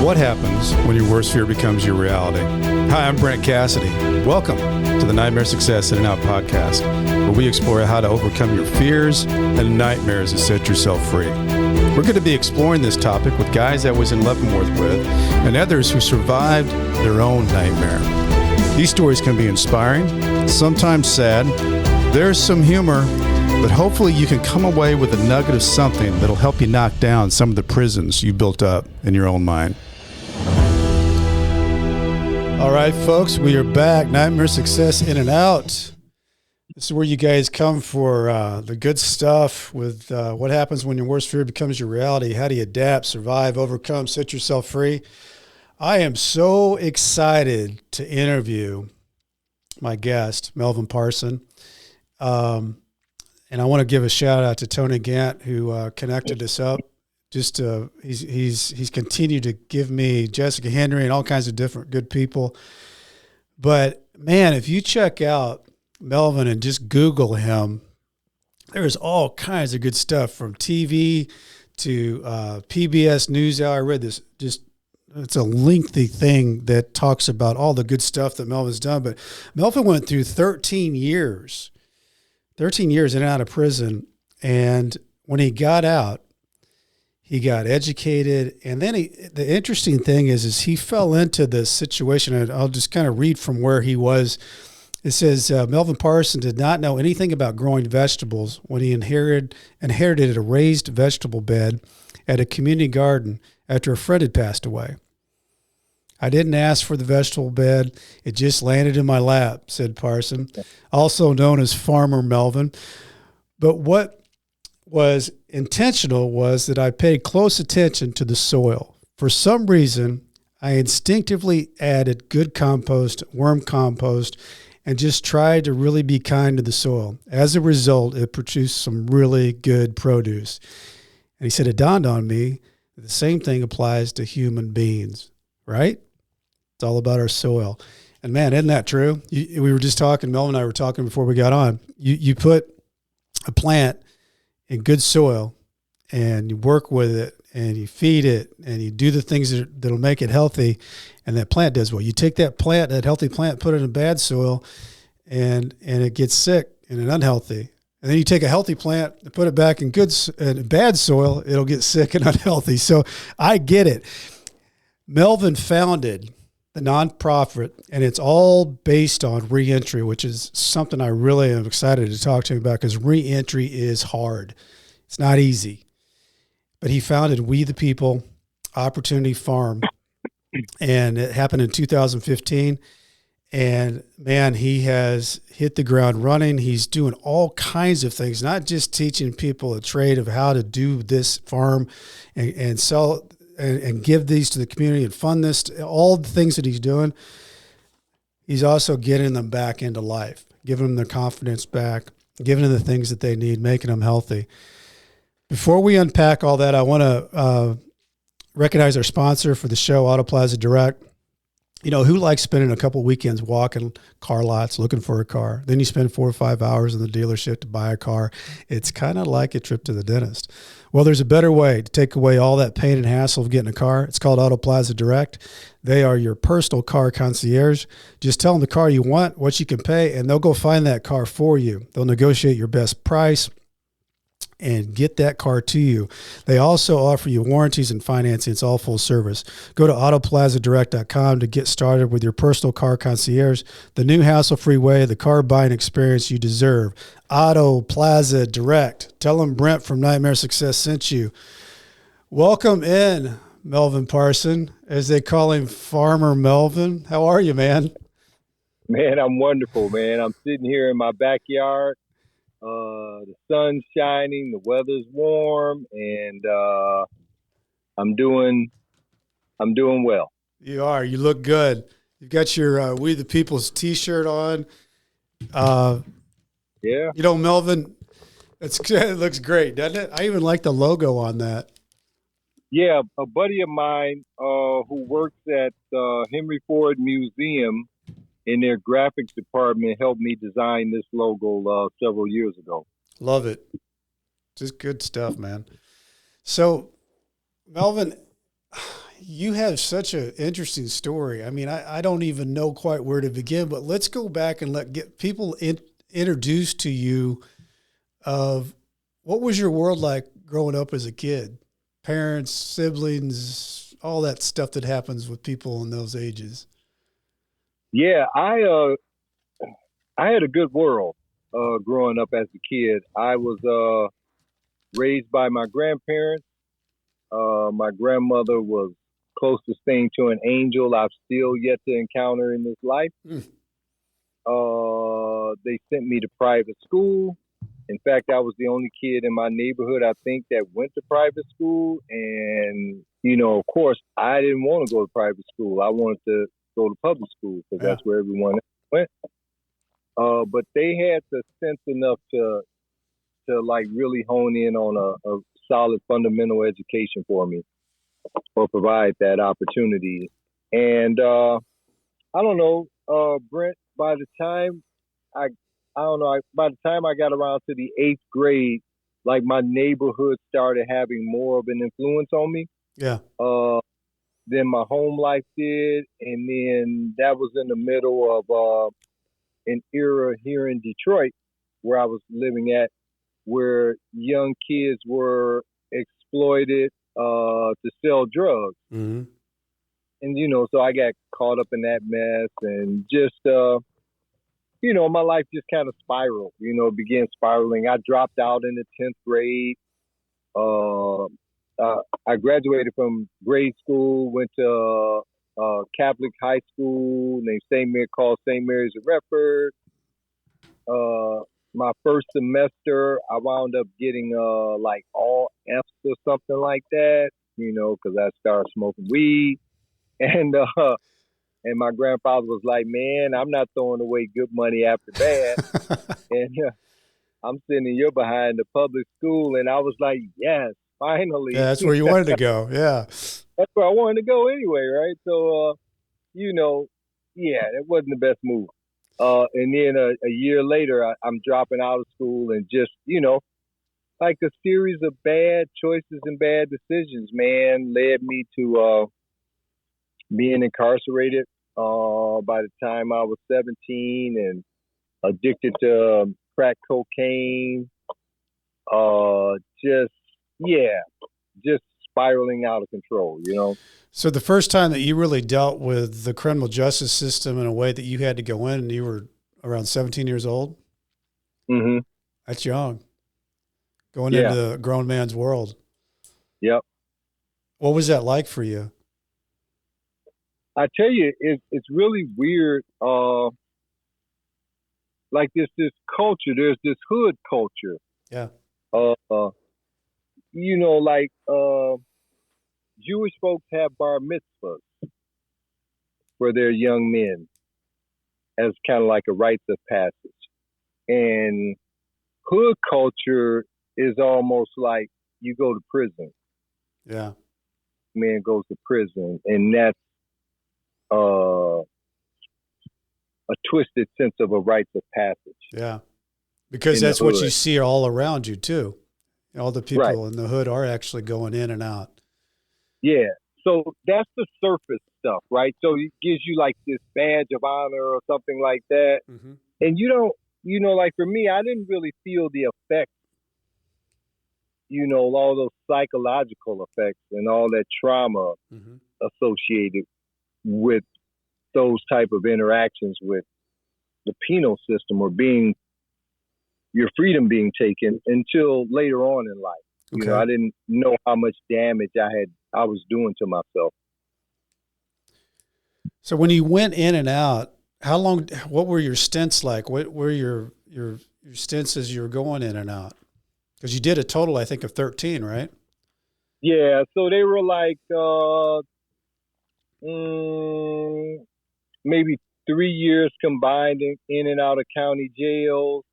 What happens when your worst fear becomes your reality? Hi, I'm Brent Cassidy. Welcome to the Nightmare Success In and Out podcast, where we explore how to overcome your fears and nightmares and set yourself free. We're going to be exploring this topic with guys I was in Leavenworth with and others who survived their own nightmare. These stories can be inspiring, sometimes sad. There's some humor, but hopefully you can come away with a nugget of something that'll help you knock down some of the prisons you built up in your own mind. All right, folks, we are back. Nightmare Success In and Out. This is where you guys come for the good stuff with what happens when your worst fear becomes your reality. How do you adapt, survive, overcome, set yourself free? I am so excited to interview my guest, Melvin Parson. And I want to give a shout out to Tony Gant, who connected us up. Just he's continued to give me Jessica Henry and all kinds of different good people. But man, if you check out Melvin and just Google him, there's all kinds of good stuff from TV to PBS NewsHour. I read this, it's a lengthy thing that talks about all the good stuff that Melvin's done. But Melvin went through 13 years in and out of prison. And when he got out, he got educated. And then the interesting thing is he fell into this situation. And I'll just kind of read from where he was. It says, Melvin Parson did not know anything about growing vegetables when he inherited a raised vegetable bed at a community garden after a friend had passed away. I didn't ask for the vegetable bed. It just landed in my lap, said Parson, also known as Farmer Melvin. But what was intentional was that I paid close attention to the soil. For some reason, I instinctively added good compost, worm compost, and just tried to really be kind to the soil. As a result, it produced some really good produce. And he said, it dawned on me that the same thing applies to human beings, right? It's all about our soil. And man, isn't that true? We were just talking, Melvin and I were talking before we got on. You put a plant in good soil and you work with it and you feed it and you do the things that'll make it healthy, and that plant does well. You take that healthy plant, put it in bad soil, and it gets sick and unhealthy. And then you take a healthy plant and put it back in bad soil, it'll get sick and unhealthy. So I get it. Melvin founded the nonprofit, and it's all based on reentry, which is something I really am excited to talk to him about, because reentry is hard. It's not easy. But he founded We the People Opportunity Farm, and it happened in 2015. And man, he has hit the ground running. He's doing all kinds of things, not just teaching people a trade of how to do this farm and sell and give these to the community and fund this, all the things that he's doing. He's also getting them back into life, giving them their confidence back, giving them the things that they need, making them healthy. Before we unpack all that, I want to recognize our sponsor for the show, Auto Plaza Direct. You know, who likes spending a couple weekends walking car lots, looking for a car? Then you spend 4 or 5 hours in the dealership to buy a car. It's kind of like a trip to the dentist. Well, there's a better way to take away all that pain and hassle of getting a car. It's called Auto Plaza Direct. They are your personal car concierge. Just tell them the car you want, what you can pay, and they'll go find that car for you. They'll negotiate your best price and get that car to you. They also offer you warranties and financing. It's all full service. Go to autoplazadirect.com to get started with your personal car concierge, the new hassle-free way, the car buying experience you deserve. Auto Plaza Direct. Tell them Brent from Nightmare Success sent you. Welcome in, Melvin Parson, as they call him, Farmer Melvin. How are you, man? Man, I'm wonderful, man. I'm sitting here in my backyard. The sun's shining, the weather's warm, and I'm doing well. You are. You look good. You've got your We the People's T-shirt on. Yeah. You know, Melvin, it looks great, doesn't it? I even like the logo on that. Yeah, a buddy of mine who works at Henry Ford Museum in their graphics department helped me design this logo several years ago. Love it. Just good stuff, man. So, Melvin, You have such an interesting story. I mean, I don't even know quite where to begin, but let's go back and get people introduced to you of what was your world like growing up as a kid? Parents, siblings, all that stuff that happens with people in those ages. Yeah, I had a good world growing up as a kid. I was raised by my grandparents. My grandmother was close to staying to an angel I've still yet to encounter in this life. Mm. They sent me to private school. In fact, I was the only kid in my neighborhood, I think, that went to private school. And, of course, I didn't want to go to private school. I wanted to go to public school because Yeah. that's where everyone went. But they had the sense enough to like really hone in on a solid fundamental education for me or provide that opportunity. And I don't know, Brent, by the time by the time I got around to the 8th grade, like my neighborhood started having more of an influence on me. Yeah. Than my home life did. And then that was in the middle of an era here in Detroit where I was living at, where young kids were exploited to sell drugs. Mm-hmm. And, so I got caught up in that mess and just, my life just kind of spiraled, began spiraling. I dropped out in the 10th grade. I graduated from grade school, went to Catholic high school named called St. Mary's of Redford. My first semester, I wound up getting like all F's or something like that, because I started smoking weed. And my grandfather was like, "Man, I'm not throwing away good money after bad." And I'm sending you behind the public school. And I was like, yes, finally. Yeah, that's where you wanted to go. Yeah. That's where I wanted to go anyway, right? So, yeah, it wasn't the best move. And then a year later, I'm dropping out of school and just, like a series of bad choices and bad decisions, man, led me to being incarcerated by the time I was 17 and addicted to crack cocaine. Just spiraling out of control, So the first time that you really dealt with the criminal justice system in a way that you had to go in, and you were around 17 years old? Mm-hmm. That's young. Going into a grown man's world. Yep. What was that like for you? I tell you, it's really weird. Like this culture, there's this hood culture. Yeah. Like Jewish folks have bar mitzvahs for their young men as kind of like a rites of passage. And hood culture is almost like you go to prison. Yeah. Man goes to prison, and that's a twisted sense of a rites of passage. Yeah. Because that's what you see all around you too. All the people in the hood are actually going in and out. Yeah. So that's the surface stuff, right? So it gives you like this badge of honor or something like that. Mm-hmm. And you don't, like for me, I didn't really feel the effects, all those psychological effects and all that trauma mm-hmm. associated with those type of interactions with the penal system or your freedom being taken until later on in life. Okay. I didn't know how much damage I was doing to myself. So when you went in and out, what were your stints like? What were your stints as you were going in and out? Because you did a total, I think, of 13, right? Yeah. So they were like, maybe 3 years combined in and out of county jails.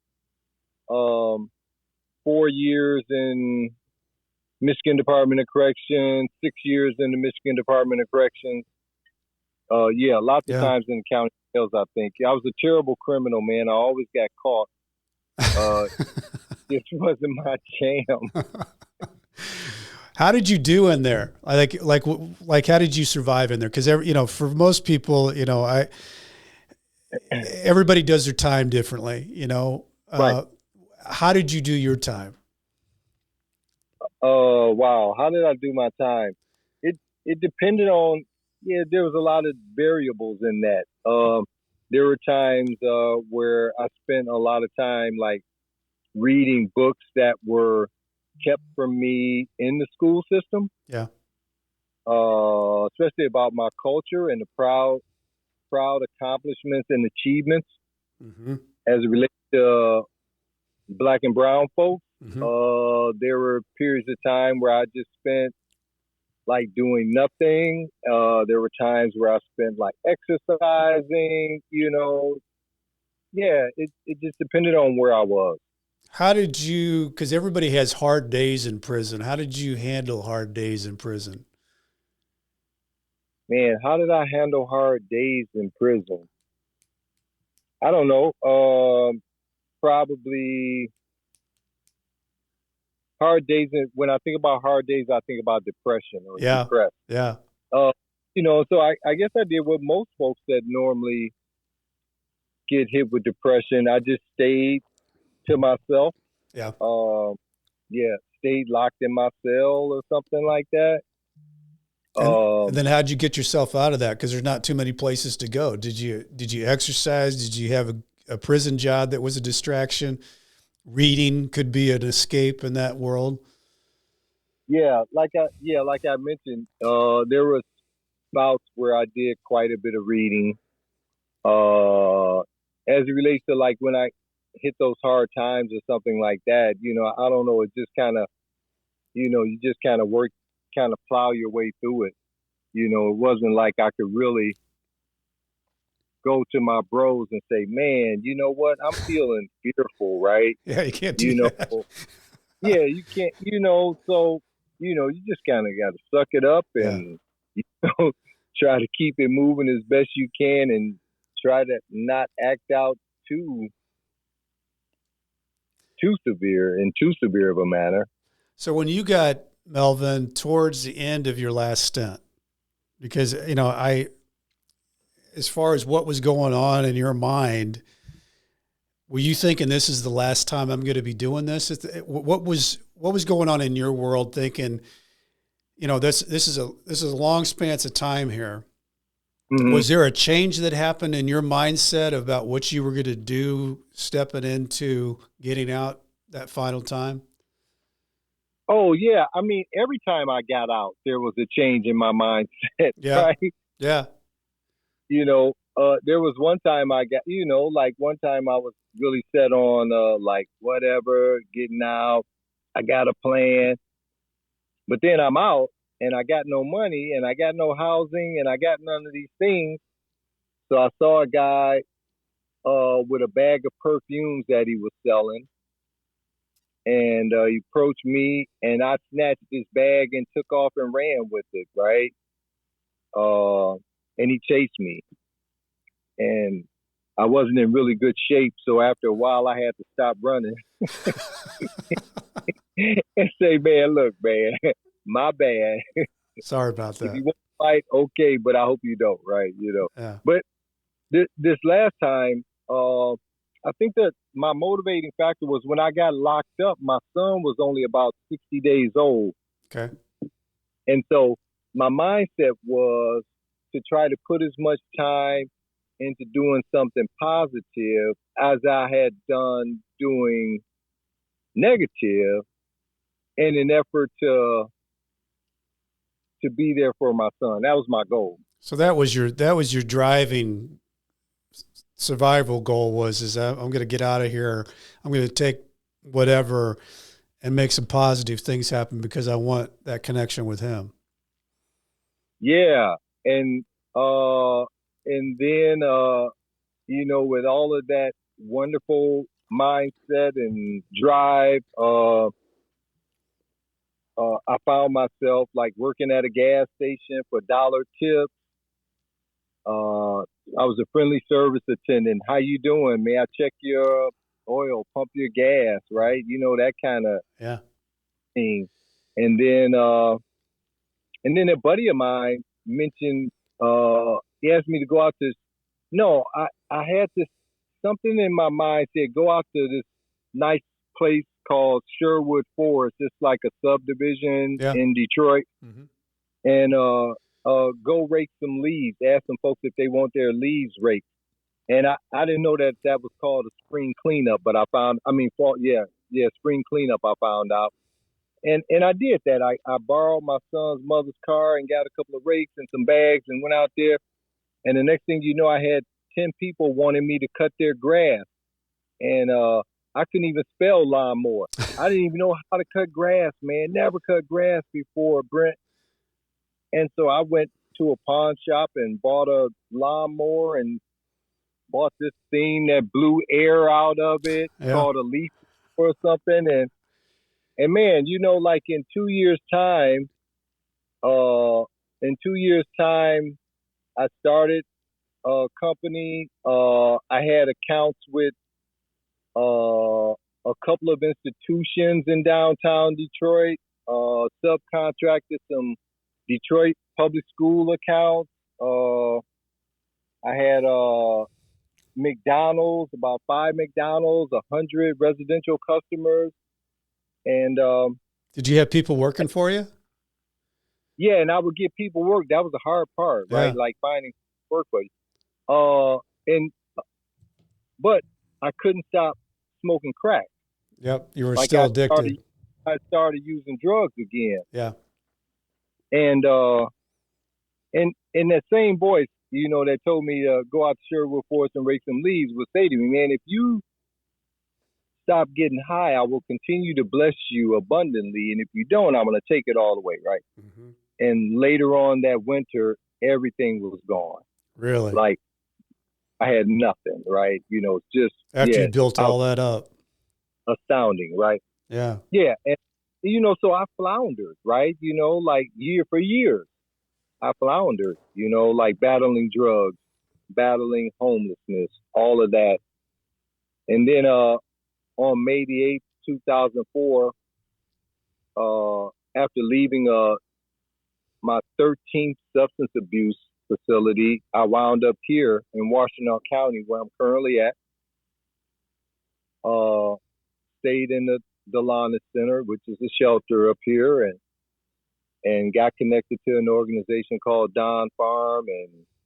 4 years in Michigan Department of Corrections, 6 years in the Michigan Department of Corrections. Lots of times in the county jails, I think. I was a terrible criminal, man. I always got caught. This wasn't my jam. How did you do in there? Like, how did you survive in there? Because for most people, everybody does their time differently. Right. How did you do your time? Wow. How did I do my time? It depended on, yeah, there was a lot of variables in that. There were times where I spent a lot of time like reading books that were kept from me in the school system, Yeah. especially about my culture and the proud accomplishments and achievements Mm-hmm. as it relates to black and brown folks. Mm-hmm. There were periods of time where I just spent like doing nothing. There were times where I spent like exercising, Yeah, it just depended on where I was. How did you, because everybody has hard days in prison. How did you handle hard days in prison? Man, how did I handle hard days in prison? I don't know. Probably hard days. When I think about hard days, I think about depression or Yeah. depressed. Yeah. Uh, so I guess I did what most folks that normally get hit with depression. I just stayed to myself. Yeah. Um, yeah, stayed locked in my cell or something like that. And then how'd you get yourself out of that? Because there's not too many places to go. Did you exercise? Did you have a prison job that was a distraction? Reading could be an escape in that world. Like I mentioned, there was bouts where I did quite a bit of reading. As it relates to like when I hit those hard times or something like that, I don't know. It just kind of, you just kind of work, kind of plow your way through it. It wasn't like I could really go to my bros and say, man, you know what? I'm feeling fearful, right? Yeah, you can't do You that. know, yeah, you can't, so, you just kind of got to suck it up Yeah. and, you know, try to keep it moving as best you can and try to not act out too, too severe in too severe of a manner. So when you got Melvin towards the end of your last stint, because as far as what was going on in your mind, were you thinking this is the last time I'm going to be doing this? What was going on in your world? Thinking, this is a long span of time here. Mm-hmm. Was there a change that happened in your mindset about what you were going to do, stepping into getting out that final time? Oh yeah, I mean, every time I got out, there was a change in my mindset, Yeah, right? yeah, There was one time I got, like one time I was really set on, like whatever, getting out. I got a plan, but then I'm out and I got no money and I got no housing and I got none of these things. So I saw a guy, with a bag of perfumes that he was selling, and he approached me and I snatched this bag and took off and ran with it, right? Uh, and he chased me and I wasn't in really good shape. So after a while, I had to stop running and say, man, look, man, my bad. Sorry about If that. you want to fight, okay, but I hope you don't, right? Yeah. But this last time, I think that my motivating factor was when I got locked up, my son was only about 60 days old. Okay. And so my mindset was to try to put as much time into doing something positive as I had done doing negative in an effort to be there for my son. That was my goal. So that was your driving survival goal is that I'm going to get out of here. I'm going to take whatever and make some positive things happen because I want that connection with him. Yeah. And then with all of that wonderful mindset and drive, I found myself like working at a gas station for dollar tips. I was a friendly service attendant. How you doing? May I check your oil, pump your gas, right? That kind of Yeah. thing. And then a buddy of mine mentioned, he asked me to go out to, no, I had this, something in my mind said, go out to this nice place called Sherwood Forest. It's like a subdivision Yeah. in Detroit. Mm-hmm. And go rake some leaves. Ask some folks if they want their leaves raked. And I didn't know that that was called a spring cleanup, but fall, spring cleanup I found out. And I did that. I borrowed my son's mother's car and got a couple of rakes and some bags and went out there. And the next thing you know, I had 10 people wanting me to cut their grass. And I couldn't even spell lawnmower. I didn't even know how to cut grass, man. Never cut grass before, Brent. And so I went to a pawn shop and bought a lawnmower and bought this thing that blew air out of it called a leaf or something. And man, like in 2 years' time, I started a company. I had accounts with a couple of institutions in downtown Detroit, subcontracted some Detroit public school accounts. I had McDonald's, about 5 McDonald's, 100 residential customers. And did you have people working for you? Yeah, and I would get people work. That was the hard part, right? Like finding work for you. But I couldn't stop smoking crack. Yep, you were still addicted. I started using drugs again. Yeah. And that same voice, that told me to go out to Sherwood Forest and rake some leaves would say to me, man, if you stop getting high, I will continue to bless you abundantly. And if you don't, I'm going to take it all away, right? Mm-hmm. And later on that winter, everything was gone. Really? Like I had nothing, right? Just after you built all that up. Astounding, right? Yeah. Yeah. And, so I floundered, right? Like year for years. I floundered, like battling drugs, battling homelessness, all of that. And then on May the 8th, 2004, after leaving my 13th substance abuse facility, I wound up here in Washington County, where I'm currently at. Stayed in the Delana Center, which is a shelter up here, and got connected to an organization called Don Farm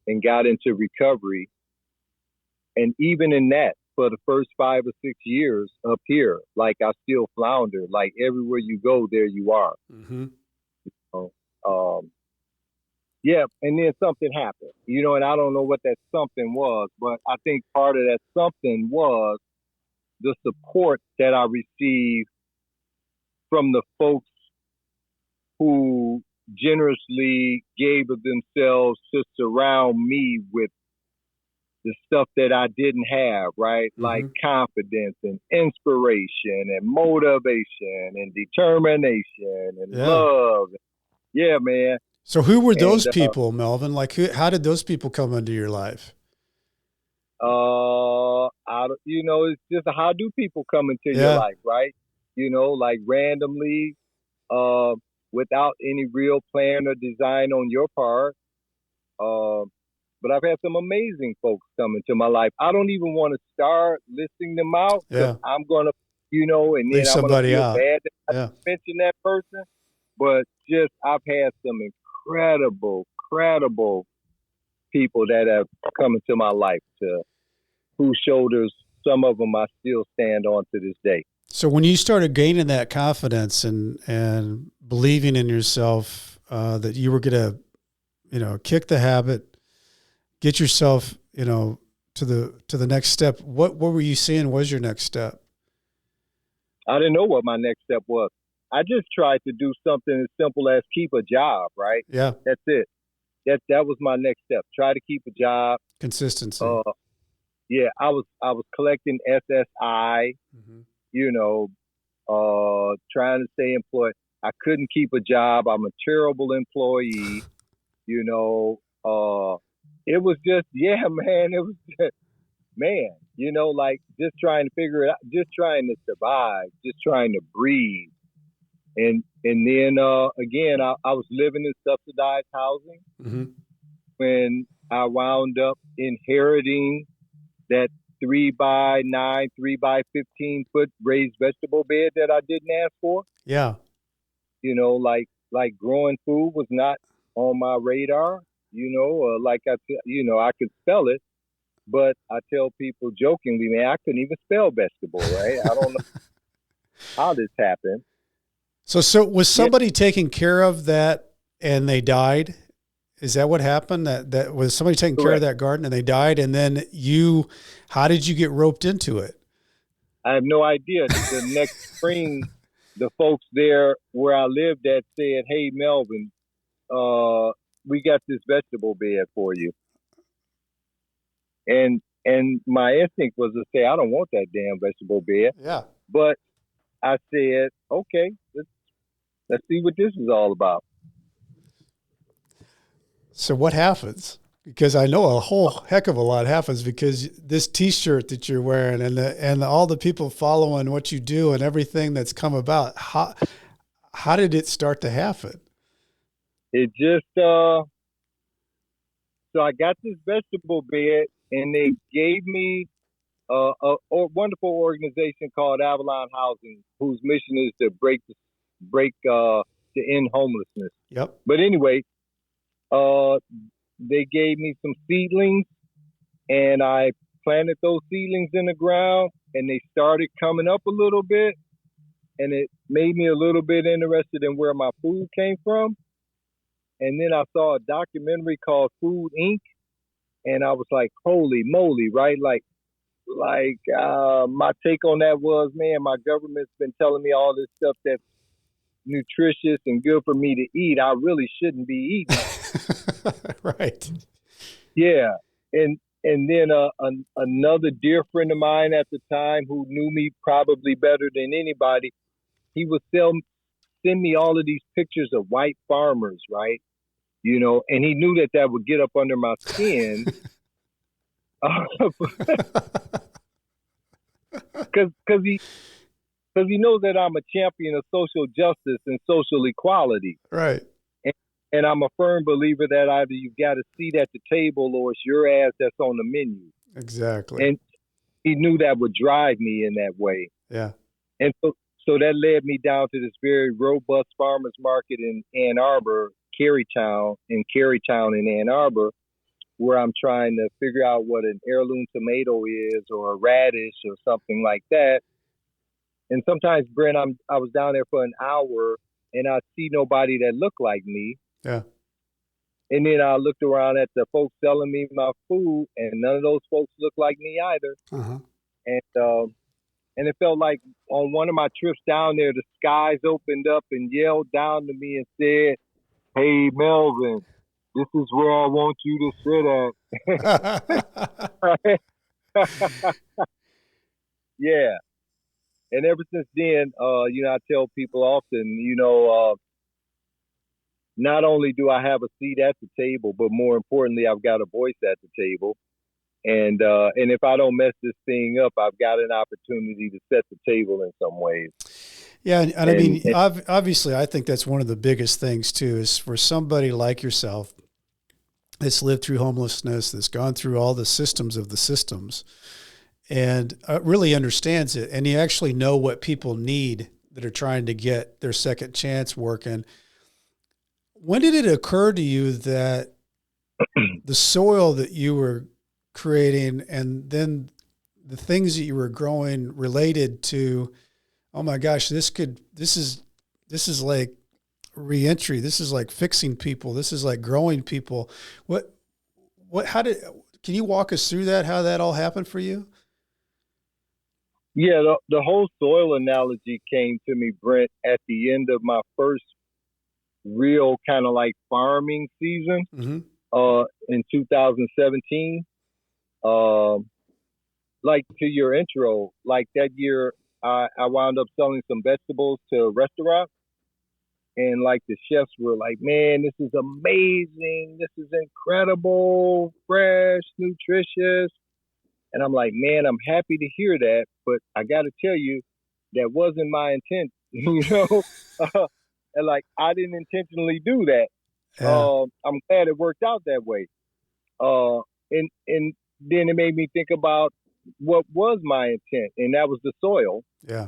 and got into recovery. And even in that, for the first 5 or 6 years up here, like I still flounder. Like everywhere you go, there you are. Mm-hmm. Yeah, and then something happened, and I don't know what that something was, but I think part of that something was the support that I received from the folks who generously gave of themselves to surround me with the stuff that I didn't have, right? Mm-hmm. Like confidence and inspiration and motivation and determination and love. Yeah, man. So who were those people, Melvin? Like, how did those people come into your life? It's just how do people come into your life, right? Like randomly, without any real plan or design on your part. But I've had some amazing folks come into my life. I don't even want to start listing them out because I'm going to, and then I'm going to feel bad that I mention that person. But just I've had some incredible people that have come into my life whose shoulders, some of them I still stand on to this day. So when you started gaining that confidence and believing in yourself, that you were going to, kick the habit, get yourself, to the next step, what were you seeing was your next step? I didn't know what my next step was. I just tried to do something as simple as keep a job, right? Yeah. That's it. That was my next step. Try to keep a job. Consistency. Yeah, I was collecting SSI, trying to stay employed. I couldn't keep a job. I'm a terrible employee, it was just, man, it was just, like just trying to figure it out, just trying to survive, just trying to breathe. And then again, I was living in subsidized housing Mm-hmm. when I wound up inheriting that 3x9, 3x15 foot raised vegetable bed that I didn't ask for. Yeah. Like growing food was not on my radar. I could spell it, but I tell people jokingly, man, I couldn't even spell vegetable, right? I don't know how this happened. So was Yeah, somebody taking care of that and they died? Is that what happened? That was somebody taking care of correct. that garden and they died, and then how did you get roped into it? I have no idea. The next spring, the folks there where I lived at said, "Hey, Melvin, uh, we got this vegetable bed for you." And my instinct was to say, "I don't want that damn vegetable bed," Yeah. but I said, "Okay, let's see what this is all about." So what happens? Because I know a whole heck of a lot happens because this T-shirt that you're wearing and all the people following what you do and everything that's come about. How did it start to happen? It just so I got this vegetable bed, and they gave me a wonderful organization called Avalon Housing, whose mission is to break to end homelessness. Yep. But anyway, uh, they gave me some seedlings, and I planted those seedlings in the ground, and they started coming up a little bit, and it made me a little bit interested in where my food came from. And then I saw a documentary called Food Inc., and I was like, holy moly, right? My take on that was, man, my government's been telling me all this stuff that's nutritious and good for me to eat. I really shouldn't be eating. Right. Yeah, and then another dear friend of mine at the time who knew me probably better than anybody, he would send me all of these pictures of white farmers, right? And he knew that that would get up under my skin. Because he knows that I'm a champion of social justice and social equality. Right. And I'm a firm believer that either you've got a seat at the table or it's your ass that's on the menu. Exactly. And he knew that would drive me in that way. Yeah. And so that led me down to this very robust farmers market in Ann Arbor, Carytown in Ann Arbor, where I'm trying to figure out what an heirloom tomato is or a radish or something like that. And sometimes, Brent, I was down there for an hour and I see nobody that looked like me. Yeah. And then I looked around at the folks selling me my food, and none of those folks looked like me either. Uh-huh. And it felt like on one of my trips down there, the skies opened up and yelled down to me and said, "Hey, Melvin, this is where I want you to sit at." Yeah. And ever since then, I tell people often, not only do I have a seat at the table, but more importantly, I've got a voice at the table. And if I don't mess this thing up, I've got an opportunity to set the table in some ways. Yeah, and I mean, obviously, I think that's one of the biggest things too, is for somebody like yourself that's lived through homelessness, that's gone through all the systems of the systems, and really understands it, and you actually know what people need that are trying to get their second chance working. When did it occur to you that the soil that you were creating and then the things that you were growing related to, oh my gosh, this is like reentry. This is like fixing people. This is like growing people. Can you walk us through that, how that all happened for you? Yeah, the whole soil analogy came to me, Brent, at the end of my first real kind of like farming season Mm-hmm. in 2017. Like to your intro, like that year, I wound up selling some vegetables to a restaurant. And like the chefs were like, man, this is amazing. This is incredible, fresh, nutritious. And I'm like, man, I'm happy to hear that. But I got to tell you, that wasn't my intent, you know? And like, I didn't intentionally do that. Yeah. I'm glad it worked out that way. Uh, and then it made me think about what was my intent, and that was the soil. Yeah.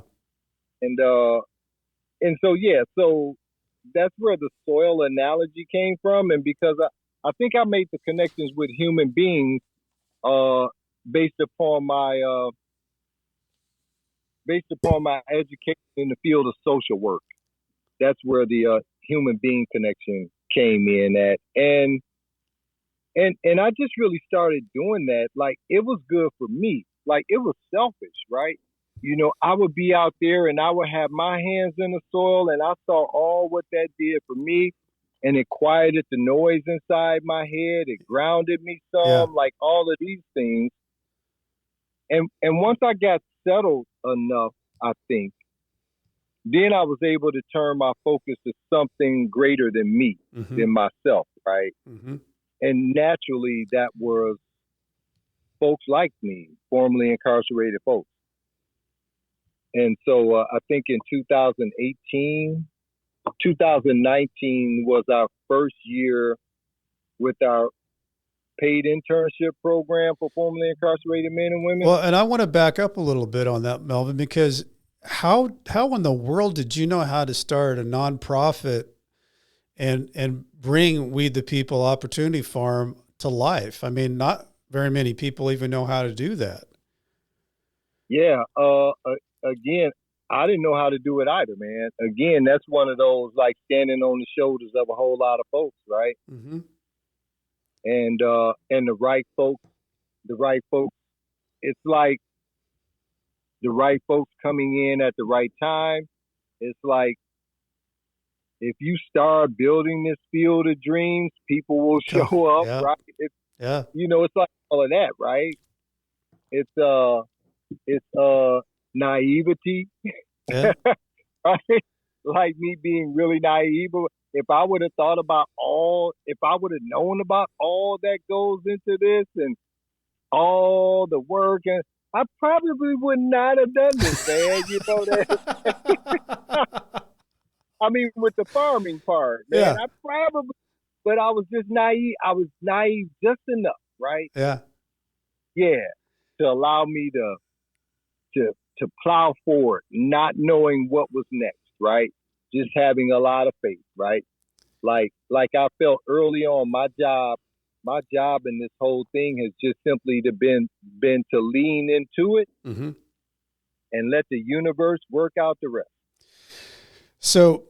And so yeah, so that's where the soil analogy came from. And because I think I made the connections with human beings uh, based upon my education in the field of social work. That's where the human being connection came in at, and I just really started doing that. Like, it was good for me. Like, it was selfish, right? You know, I would be out there and I would have my hands in the soil, and I saw all what that did for me, and it quieted the noise inside my head. It grounded me Yeah. some, like all of these things. And once I got settled enough, I think, then I was able to turn my focus to something greater than me, Mm-hmm. than myself, right? Mm-hmm. And naturally, that was folks like me, formerly incarcerated folks. And so I think in 2018, 2019 was our first year with our paid internship program for formerly incarcerated men and women. Well, and I want to back up a little bit on that, Melvin, because how in the world did you know how to start a nonprofit and bring We the People Opportunity Farm to life? I mean, not very many people even know how to do that. Yeah. Again, I didn't know how to do it either, man. Again, that's one of those, like, standing on the shoulders of a whole lot of folks, right? Mm-hmm. And the right folks. It's like the right folks coming in at the right time. It's like, if you start building this field of dreams, people will show up, Yeah. right? It's, Yeah. it's like all of that, right? It's naivety, Yeah. right? Like me being really naive. If I would have known about all that goes into this and all the work, and I probably would not have done this, man. You know that. I mean, with the farming part, man, Yeah. but I was just naive. I was naive just enough, right? Yeah. Yeah, to allow me to plow forward, not knowing what was next, right? Just having a lot of faith, right? Like I felt early on, my job in this whole thing has just simply been to lean into it Mm-hmm. and let the universe work out the rest. So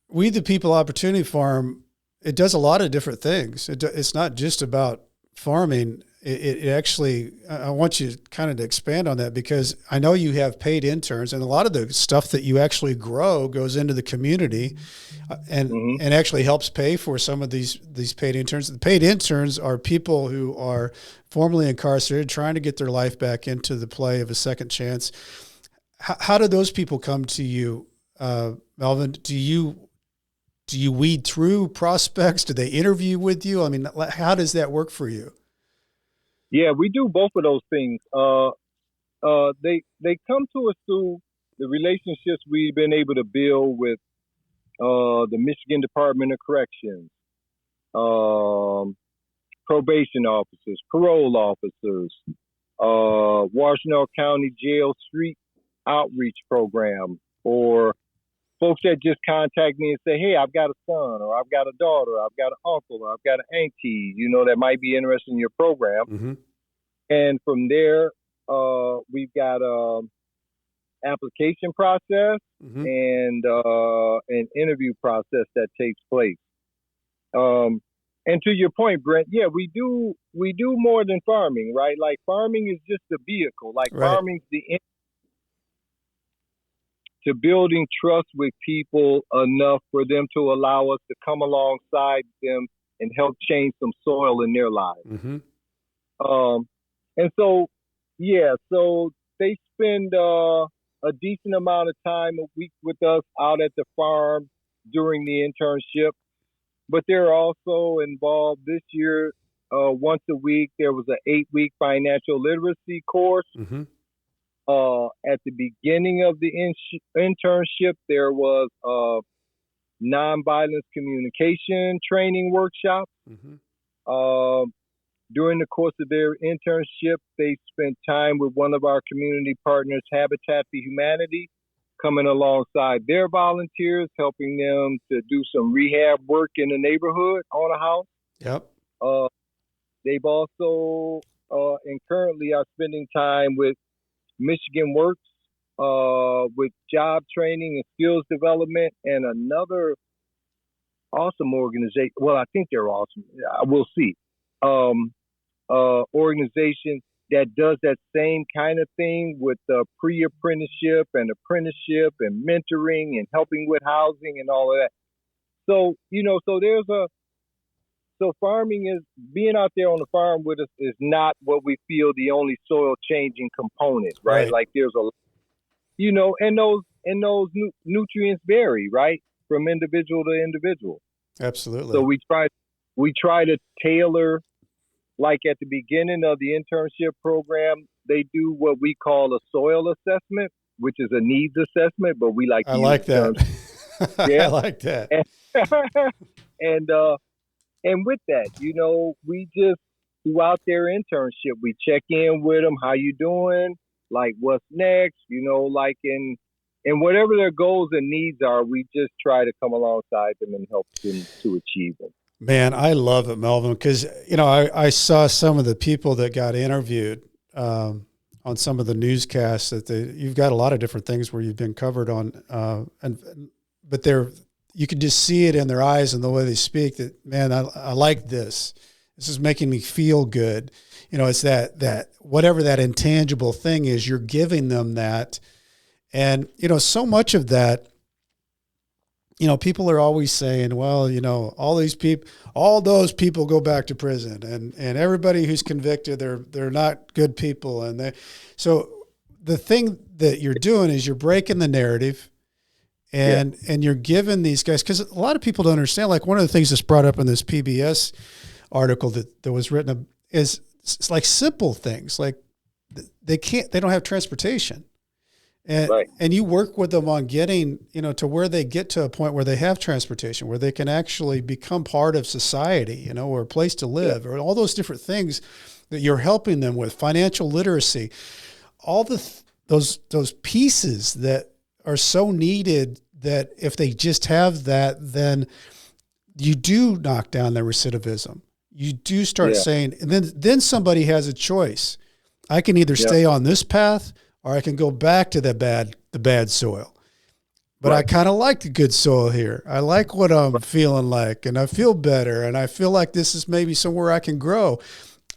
We the People Opportunity Farm, it does a lot of different things. It's not just about farming. It actually, I want you kind of to expand on that, because I know you have paid interns, and a lot of the stuff that you actually grow goes into the community, Mm-hmm. and actually helps pay for some of these paid interns. The paid interns are people who are formerly incarcerated, trying to get their life back into the play of a second chance. How do those people come to you, Melvin? Do you weed through prospects? Do they interview with you? I mean, how does that work for you? Yeah, we do both of those things. They come to us through the relationships we've been able to build with the Michigan Department of Corrections, um, probation officers, parole officers, Washtenaw County Jail Street Outreach Program, or folks that just contact me and say, "Hey, I've got a son, or I've got a daughter, I've got an uncle, or I've got an auntie, that might be interested in your program." Mm-hmm. And from there, we've got application process Mm-hmm. and an interview process that takes place. And to your point, Brent, yeah, we do more than farming, right? Like, farming is just a vehicle. Like, Right. farming's to building trust with people enough for them to allow us to come alongside them and help change some soil in their lives. Mm-hmm. Um, and so, yeah, so they spend a decent amount of time a week with us out at the farm during the internship, but they're also involved this year. Once a week, there was an 8-week financial literacy course. Mm-hmm. At the beginning of the internship, there was a nonviolence communication training workshop. Mm-hmm. Uh, During the course of their internship, they spent time with one of our community partners, Habitat for Humanity, coming alongside their volunteers, helping them to do some rehab work in the neighborhood on a house. Yep. Uh, they've also and currently are spending time with Michigan Works with job training and skills development, and another awesome organization. Well, I think they're awesome. We'll see. Organization that does that same kind of thing with pre-apprenticeship and apprenticeship and mentoring and helping with housing and all of that. So, so farming is being out there on the farm with us is not what we feel the only soil changing component, right? Like there's and those nutrients vary, right, from individual to individual. Absolutely. So we try to tailor. Like at the beginning of the internship program, they do what we call a soil assessment, which is a needs assessment, but we like to use like that. Yeah. I like that. And with that, we just throughout their internship, we check in with them. How you doing? Like what's next? Like and whatever their goals and needs are, we just try to come alongside them and help them to achieve them. Man, I love it, Melvin, because, I saw some of the people that got interviewed on some of the newscasts that you've got a lot of different things where you've been covered on, but you can just see it in their eyes and the way they speak that, man, I like this. This is making me feel good. It's that whatever that intangible thing is, you're giving them that. And, so much of that, people are always saying, well, all those people go back to prison and everybody who's convicted, they're not good people. So the thing that you're doing is you're breaking the narrative and you're giving these guys, because a lot of people don't understand, like one of the things that's brought up in this PBS article that was written is it's like simple things, like they don't have transportation. And you work with them on getting, to where they get to a point where they have transportation, where they can actually become part of society, or a place to live, or all those different things that you're helping them with, financial literacy, all those pieces that are so needed that if they just have that, then you do knock down the recidivism. You do start saying, and then somebody has a choice. I can either stay on this path or I can go back to the bad soil. But I kind of like the good soil here. I like what I'm feeling like, and I feel better, and I feel like this is maybe somewhere I can grow.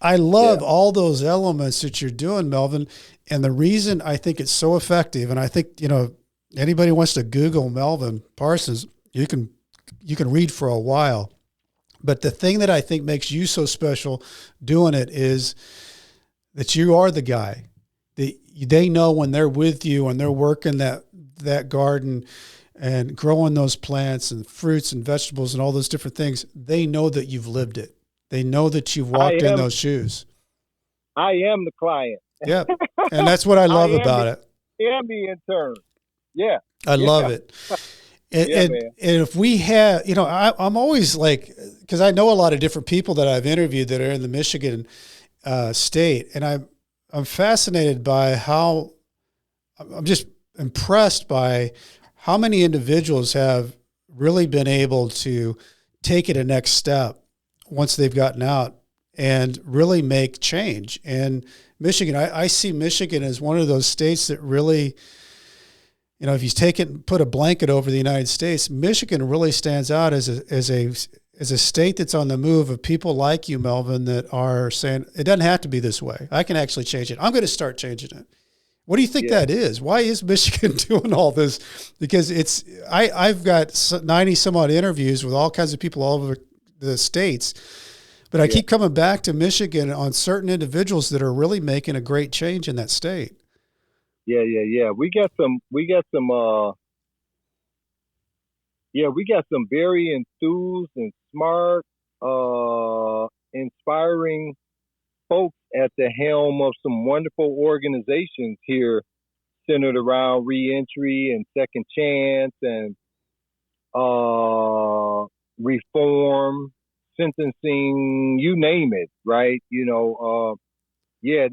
I love all those elements that you're doing, Melvin. And the reason I think it's so effective, and I think, anybody wants to Google Melvin Parsons, you can read for a while. But the thing that I think makes you so special doing it is that you are the guy. They know when they're with you and they're working that garden and growing those plants and fruits and vegetables and all those different things, they know that you've lived it. They know that you've walked in those shoes. I am the client. Yeah. And that's what I love about it. I am the intern. Yeah. I love it. And if we have, I'm always like, because I know a lot of different people that I've interviewed that are in the Michigan state, and I'm fascinated by I'm just impressed by how many individuals have really been able to take it a next step once they've gotten out and really make change. And Michigan, I see Michigan as one of those states that really, if you put a blanket over the United States, Michigan really stands out as a state that's on the move of people like you, Melvin, that are saying it doesn't have to be this way. I can actually change it. I'm going to start changing it. What do you think that is? Why is Michigan doing all this? Because I've got 90 some odd interviews with all kinds of people all over the states, but I keep coming back to Michigan on certain individuals that are really making a great change in that state. Yeah. We got some very enthused and smart, inspiring folks at the helm of some wonderful organizations here centered around reentry and second chance and reform, sentencing, you name it, right? Yeah,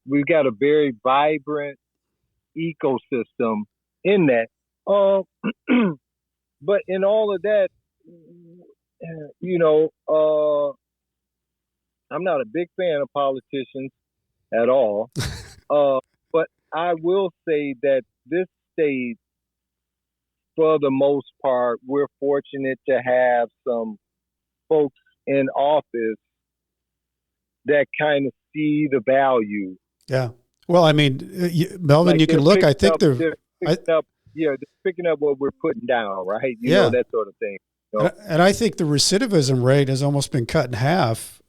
we've got a very vibrant ecosystem in that. Uh, but in all of that, you know, I'm not a big fan of politicians at all. But I will say that this state, for the most part, we're fortunate to have some folks in office that kind of see the value. Yeah. Well, I mean, Melvin, Like you can look. I think they're they're picking up what we're putting down, right? Yeah, That sort of thing. and I think the recidivism rate has almost been cut in half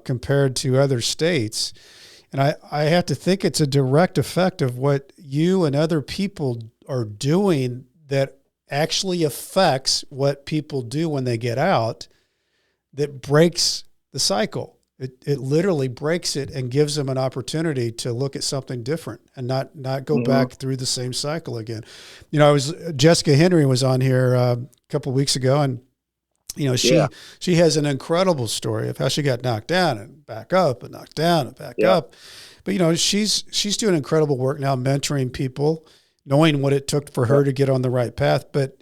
compared to other states. And I have to think it's a direct effect of what you and other people are doing that actually affects what people do when they get out, that breaks the cycle. It literally breaks it and gives them an opportunity to look at something different and not go back through the same cycle again. Jessica Henry was on here a couple of weeks ago, and she has an incredible story of how she got knocked down and back up and knocked down and back up. But she's doing incredible work now, mentoring people, knowing what it took for her to get on the right path. But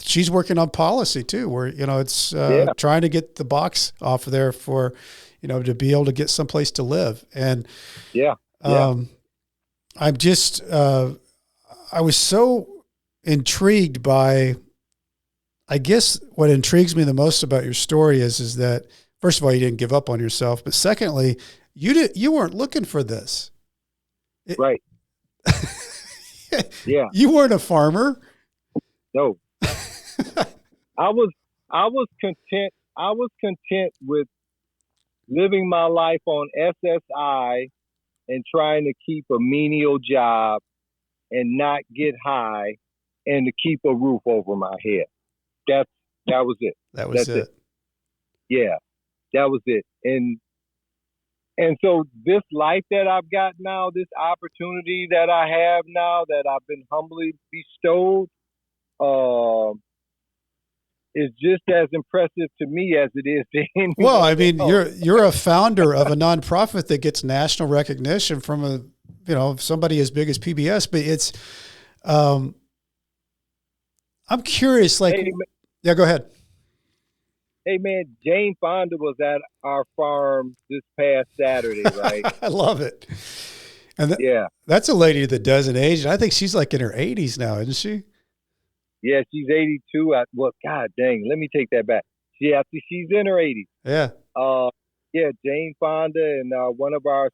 she's working on policy too, where it's trying to get the box off of there for to be able to get someplace to live. And I'm just I was so intrigued by. I guess what intrigues me the most about your story is that, first of all, you didn't give up on yourself, but secondly, you weren't looking for this. Right. Yeah. You weren't a farmer. No. I was content. I was content with living my life on SSI and trying to keep a menial job and not get high and to keep a roof over my head. That was it. That's it. Yeah, that was it. And so this life that I've got now, this opportunity that I have now that I've been humbly bestowed, is just as impressive to me as it is to anyone. Well, I mean, you're a founder of a nonprofit that gets national recognition from somebody as big as PBS, but it's I'm curious, yeah, go ahead. Hey man, Jane Fonda was at our farm this past Saturday, right? I love it. And that's a lady that doesn't age. I think she's like in her 80s now, isn't she? Yeah, she's 82. God dang, let me take that back. She's in her 80s. Yeah. Jane Fonda and one of our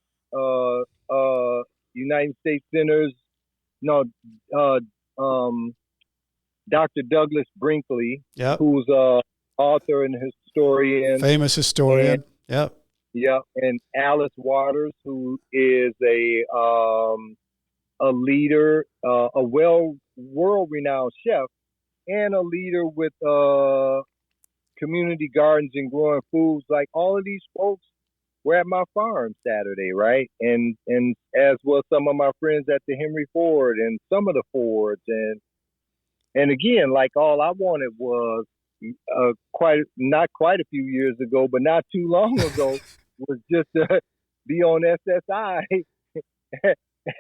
United States Senators, Dr. Douglas Brinkley, who's author and historian. Famous historian. Yeah. And Alice Waters, who is a leader, a world-renowned chef, and a leader with community gardens and growing foods. Like all of these folks were at my farm Saturday, right? And as well some of my friends at the Henry Ford and some of the Fords. And again, like all I wanted was not quite a few years ago, but not too long ago, was just to be on SSI,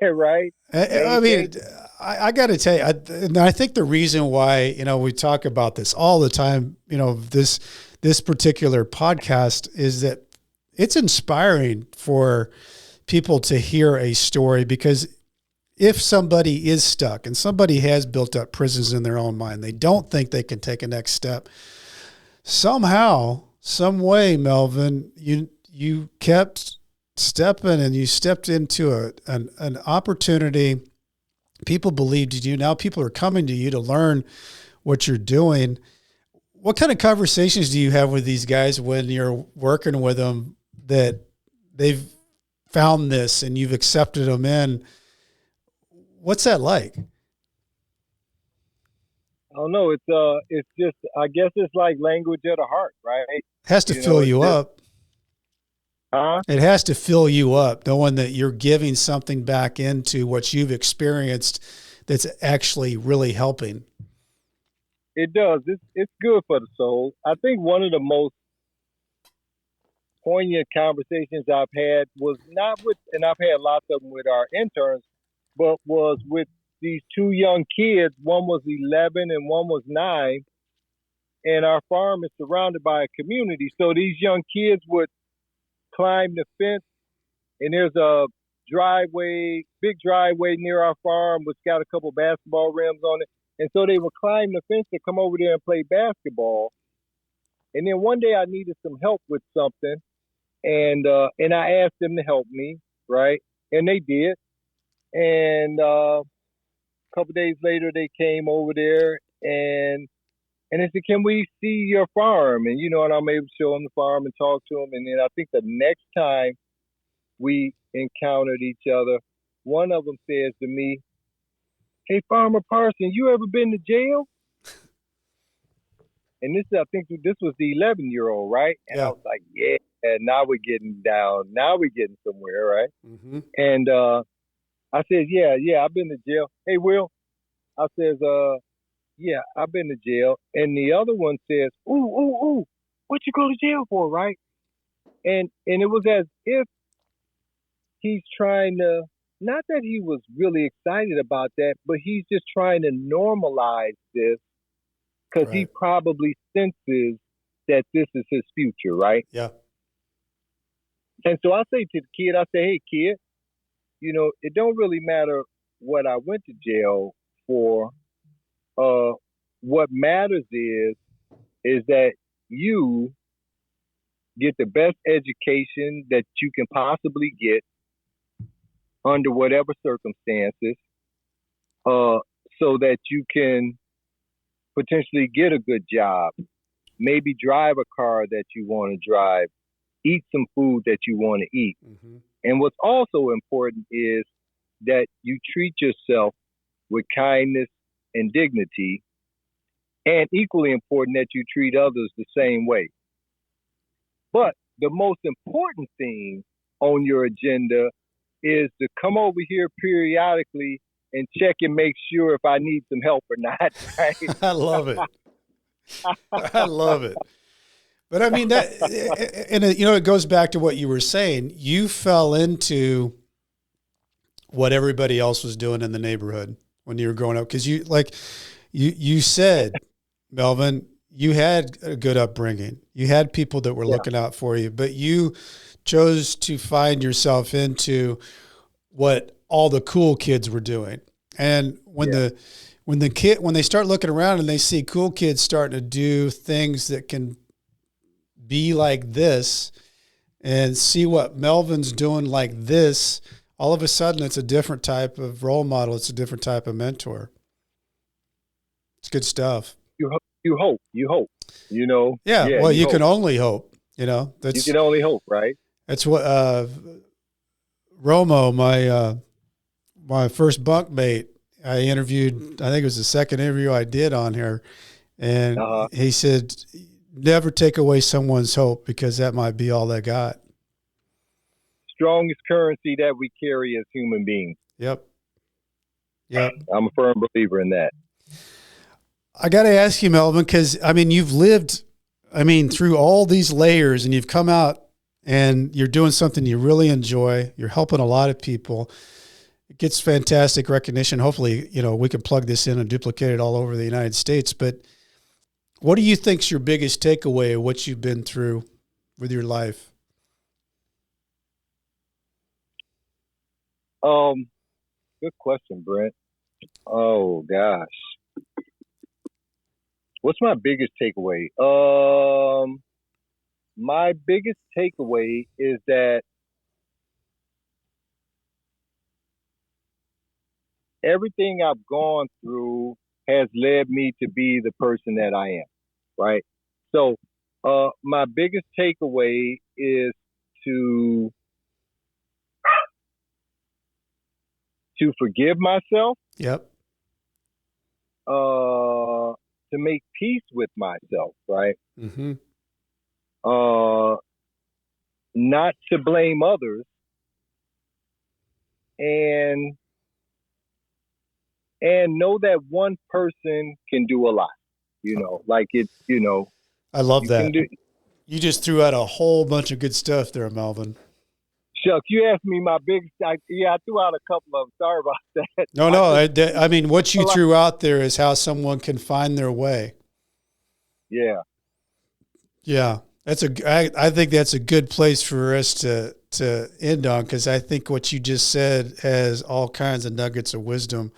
right? I mean, I got to tell you, I think the reason why we talk about this all the time, this particular podcast, is that it's inspiring for people to hear a story, because if somebody is stuck and somebody has built up prisons in their own mind, they don't think they can take a next step. Somehow, some way, Melvin, you kept stepping and you stepped into an opportunity. People believed in you. Now people are coming to you to learn what you're doing. What kind of conversations do you have with these guys when you're working with them that they've found this and you've accepted them in? What's that like? I don't know. It's just, I guess it's like language of the heart, right? Has to fill you up. Huh? It has to fill you up, knowing that you're giving something back into what you've experienced that's actually really helping. It does. It's good for the soul. I think one of the most poignant conversations I've had was not with, and I've had lots of them with our interns, but was with these two young kids. One was 11 and one was 9. And our farm is surrounded by a community. So these young kids would climb the fence, and there's a driveway, big driveway near our farm, which got a couple basketball rims on it. And so they would climb the fence to come over there and play basketball. And then one day I needed some help with something, and I asked them to help me, right? And they did. And a couple days later, they came over there and they said, "Can we see your farm?" And and I'm able to show them the farm and talk to them. And then I think the next time we encountered each other, one of them says to me, "Hey, Farmer Parson, you ever been to jail?" And I think this was the 11-year-old, right? And I was like, "Yeah." And now we're getting down. Now we're getting somewhere, right? Mm-hmm. And I said, "Yeah, I've been to jail." "Hey, Will," I says, "Yeah, I've been to jail." And the other one says, "Ooh, what you go to jail for, right?" And it was as if he's trying to, not that he was really excited about that, but he's just trying to normalize this because he probably senses that this is his future, right? Yeah. And so I say to the kid, I say, "Hey, kid, it don't really matter what I went to jail for. What matters is that you get the best education that you can possibly get under whatever circumstances, so that you can potentially get a good job, maybe drive a car that you want to drive, eat some food that you want to eat. Mm-hmm. And what's also important is that you treat yourself with kindness and dignity, and equally important that you treat others the same way. But the most important thing on your agenda is to come over here periodically and check and make sure if I need some help or not." Right? I love it. I love it. But I mean that, and it goes back to what you were saying. You fell into what everybody else was doing in the neighborhood when you were growing up, because you said, Melvin, you had a good upbringing. You had people that were looking out for you, but you chose to find yourself into what all the cool kids were doing. And when they start looking around and they see cool kids starting to do things that can be like this and see what Melvin's doing like this, all of a sudden it's a different type of role model. It's a different type of mentor. It's good stuff. You hope, Yeah. Well, you can only hope, you can only hope, right? That's what, Romo, my first bunkmate, I interviewed, I think it was the second interview I did on here. And he said, never take away someone's hope, because that might be all they got. Strongest currency that we carry as human beings. Yep. I'm a firm believer in that. I got to ask you, Melvin, because, you've lived, through all these layers, and you've come out and you're doing something you really enjoy. You're helping a lot of people. It gets fantastic recognition. Hopefully, we can plug this in and duplicate it all over the United States. But what do you think's your biggest takeaway of what you've been through with your life? Good question, Brent. Oh gosh. What's my biggest takeaway? My biggest takeaway is that everything I've gone through has led me to be the person that I am, right? So, my biggest takeaway is to forgive myself. Yep. To make peace with myself, right? Mm-hmm. not to blame others, and know that one person can do a lot. Like it's, I love you that. can do. You just threw out a whole bunch of good stuff there, Melvin. Chuck, you asked me my big. I threw out a couple of them. Sorry about that. No. I mean, what you threw out there is how someone can find their way. Yeah. Yeah. I think that's a good place for us to end on, because I think what you just said has all kinds of nuggets of wisdom.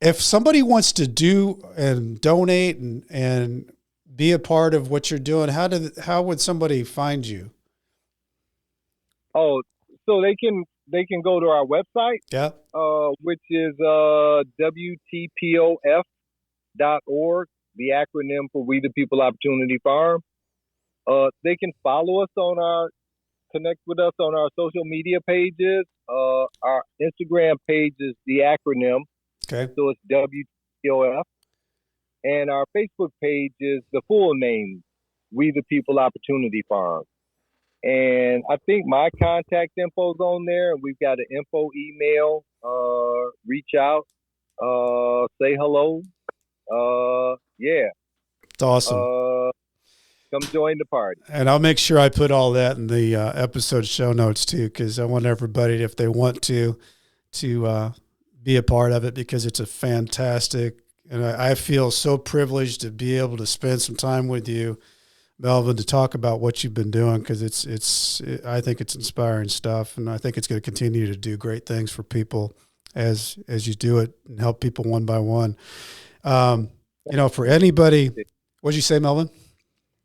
If somebody wants to do and donate and be a part of what you're doing, how would somebody find you? Oh, so they can go to our website, Yeah. which is WTPOF.org, the acronym for We the People Opportunity Farm. They can follow us connect with us on our social media pages. Our Instagram page is the acronym. Okay. So it's WTPOF. And our Facebook page is the full name, We the People Opportunity Farm. And I think my contact info's on there. We've got an info email. Reach out, say hello. Yeah. It's awesome. Come join the party. And I'll make sure I put all that in the episode show notes too, because I want everybody, if they want to be a part of it, because it's a fantastic, and I feel so privileged to be able to spend some time with you, Melvin, to talk about what you've been doing, because I think it's inspiring stuff, and I think it's going to continue to do great things for people as you do it and help people one by one. For anybody, what'd you say, Melvin?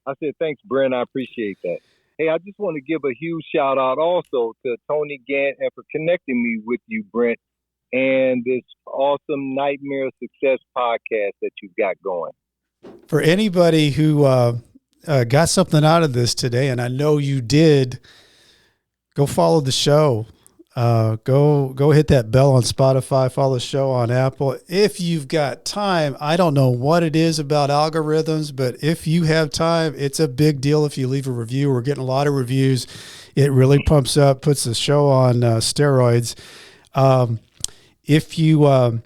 I said, thanks, Brent. I appreciate that. Hey, I just want to give a huge shout out also to Tony Gant and for connecting me with you, Brent, and this awesome Nightmare Success podcast that you've got going. For anybody who got something out of this today, and I know you did, go follow the show. Go hit that bell on Spotify, follow the show on Apple. If you've got time, I don't know what it is about algorithms, but if you have time, it's a big deal if you leave a review. We're getting a lot of reviews. It really pumps up, puts the show on steroids. If you want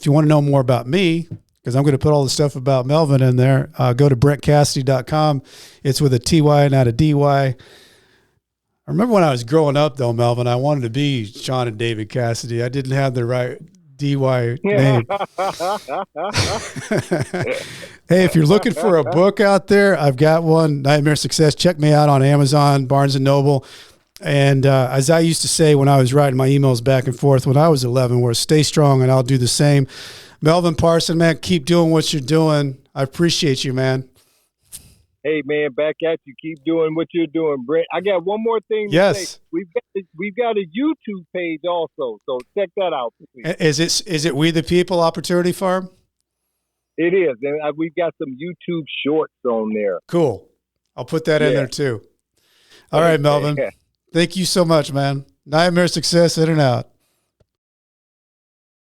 to know more about me, because I'm going to put all the stuff about Melvin in there, go to BrentCassidy.com. It's with a TY, not a DY. I remember when I was growing up, though, Melvin, I wanted to be Sean and David Cassidy. I didn't have the right DY name. Hey, if you're looking for a book out there, I've got one, Nightmare Success. Check me out on Amazon, Barnes & Noble. And as I used to say when I was writing my emails back and forth when I was 11, was stay strong and I'll do the same. Melvin Parson, man, keep doing what you're doing. I appreciate you, man. Hey, man, back at you. Keep doing what you're doing, Brent. I got one more thing to say. We've got a YouTube page also, so check that out, please. Is it We the People Opportunity Farm? It is, and we've got some YouTube shorts on there. Cool. I'll put that in there too. All right, Melvin. Thank you so much, man. Nightmare Success, in and out.